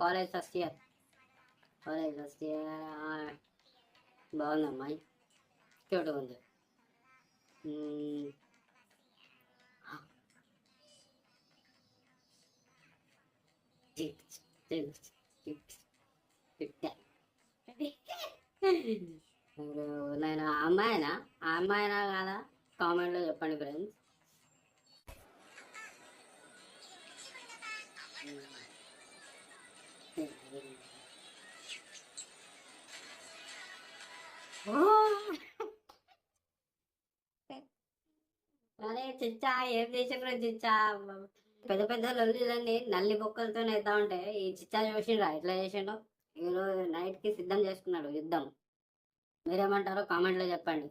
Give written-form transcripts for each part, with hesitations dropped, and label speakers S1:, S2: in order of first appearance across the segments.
S1: College first year. College first year. బాగుంది అమ్మాయి, క్యూట్గా ఉంది. నేను ఆ అమ్మాయినా కాదా కామెంట్లో చెప్పండి ఫ్రెండ్స్. అరే చిచ్చా, ఏం చేసిన చిచ్చా, పెద్ద పెద్ద లొల్లిలన్నీ నల్లి బొక్కలతో అవుతా ఉంటే ఈ చిచ్చా చూసిండ్రా ఎట్లా చేసిండో. ఈరోజు నైట్కి సిద్ధం చేసుకున్నాడు యుద్ధం. మీరేమంటారో కామెంట్లో చెప్పండి.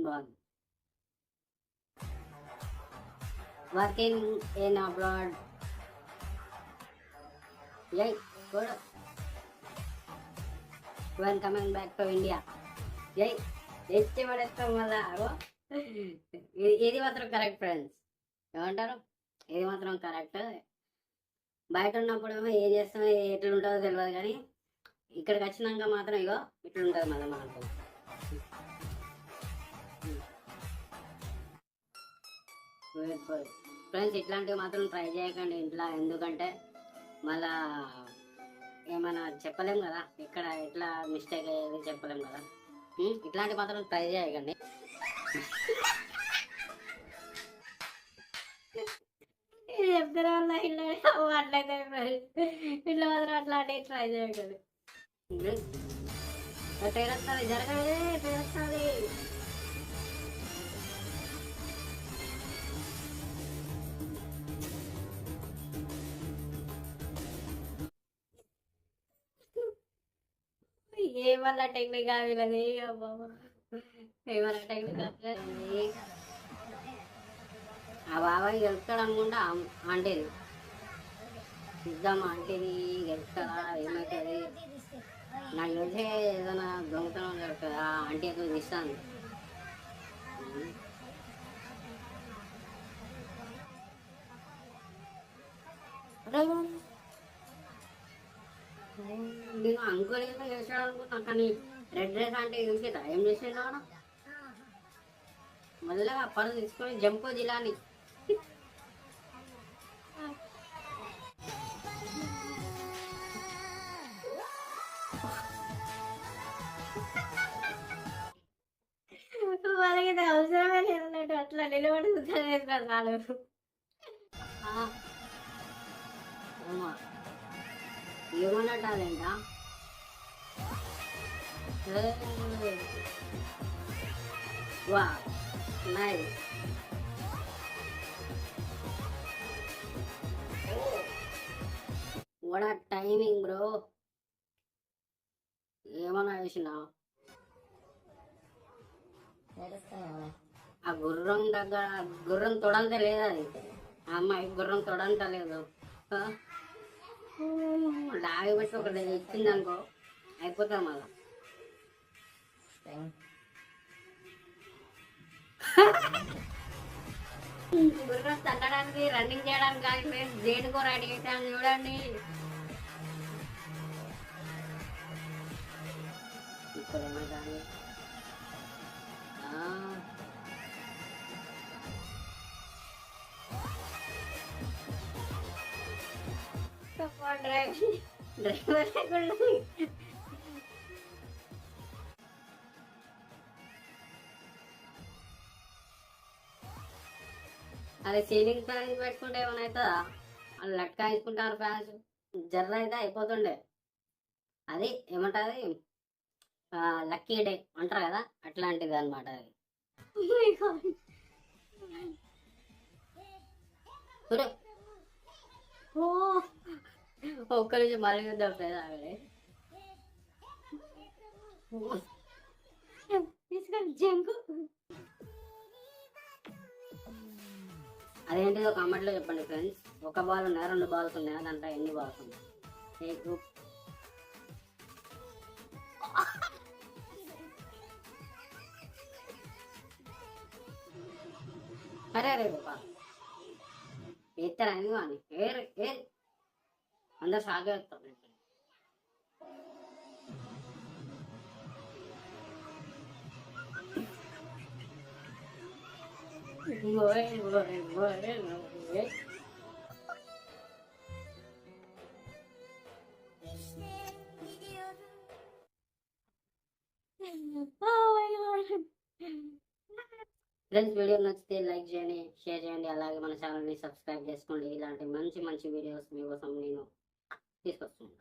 S1: బాగుంది. Working in abroad. Yay, good. When coming back to India. Yay, ఎత్తి పడేస్తాం వల్ల. ఇది మాత్రం కరెక్ట్ ఫ్రెండ్స్, ఏమంటారు? ఇది మాత్రం కరెక్ట్. బయట ఉన్నప్పుడు ఏం చేస్తామో ఎట్లుంటుందో తెలియదు, కానీ ఇక్కడికి వచ్చినాక మాత్రం ఇగో ఇట్లుంటుంది మళ్ళీ మనకు. ఫ్రెండ్స్ ఇట్లాంటివి మాత్రం ట్రై చేయకండి ఇంట్లో, ఎందుకంటే మళ్ళా ఏమైనా చెప్పలేం కదా, ఇక్కడ ఎట్లా మిస్టేక్ అయ్యేది చెప్పలేం కదా. ఇట్లాంటి మాత్రం ట్రై చేయకండి. చెప్తారా వల్ల ఇట్లా అట్లయితే ఇట్లా మాత్రం అట్లాంటివి ట్రై చేయకండి. ట్రైన్ వస్తుంది, జరగదే ట్రైన్ వస్తుంది. ఏమన్నా టెక్నిక్ కావిలది, ఏమన్నా టెక్నిక్ కావిలది. ఆ బాబాయ్ గెలుస్తాడు అనుకుంటా ఆంటీది. చూద్దాం ఆంటీది గెలుస్తాడా ఏమవుతుంది. నాకు తెలిసే ఏదైనా దొంగతనం జరుగుతుంది. ఆ ఆంటీ ఎక్కువ తీస్తాను. నేను అంకుల్ ఏదో చేసాడు అనుకున్నా, కానీ రెడ్ డ్రెస్ అంటే చూసేదా ఏం చేసిండో. మళ్ళీ ఆ పర్సు తీసుకొని జంపు జిలాని వాళ్ళకి అవసరమే లేదన్నట్టు అట్లా నిలబడి వేసుకొని రాలేదు. ఏమన్నట్టు అదేంటా. వా నైస్. వాట్ ఆ టైమింగ్ బ్రో. ఏమన్నా వేసినా ఆ గుర్రం దగ్గర గుర్రం తొడంత లేదు. అది ఆ అమ్మాయి గుర్రం తొడంత లేదు. లాగి పెట్టి ఒకటి ఇచ్చింది అనుకో అయిపోతాం మళ్ళా. గుర్రం తగ్గడానికి రన్నింగ్ చేయడానికి కాదు ఫ్రెండ్స్, దేనికో రెడీ అవుతాను చూడండి. ఇప్పుడు ఏమైంది డ్రైవర్ అది సీలింగ్ ఫ్యాన్స్ పెట్టుకుంటే ఏమైనా అవుతుందా? వాళ్ళు లట్కా వేసుకుంటారు ఫ్యాన్స్, జర్ర అయితే అయిపోతుండే. అది ఏమంటుంది లక్కీ డే అంటారు కదా, అట్లాంటిది అనమాట అది. ఒక్క నుంచి మళ్ళీ చూద్దాం ఆవిడే తీసుకొని జంకు. అదేంటిదో కామెంట్లో చెప్పండి ఫ్రెండ్స్. ఒక బాల్ ఉన్నాయా, 2 బాల్స్ ఉన్నాయా, దాంట్లో ఎన్ని బాల్స్ ఉన్నాయి. అరే అరే బాబా ఎత్తారా ఎందుకు అని ఏరు ఏరు అందరు షాక్ అవుతారు. ఫ్రెండ్స్ వీడియో నచ్చితే లైక్ చేయండి, షేర్ చేయండి, అలాగే మన ఛానల్ని సబ్స్క్రైబ్ చేసుకోండి. ఇలాంటి మంచి మంచి వీడియోస్ మీకోసం నేను తీసుకొస్తున్నాను.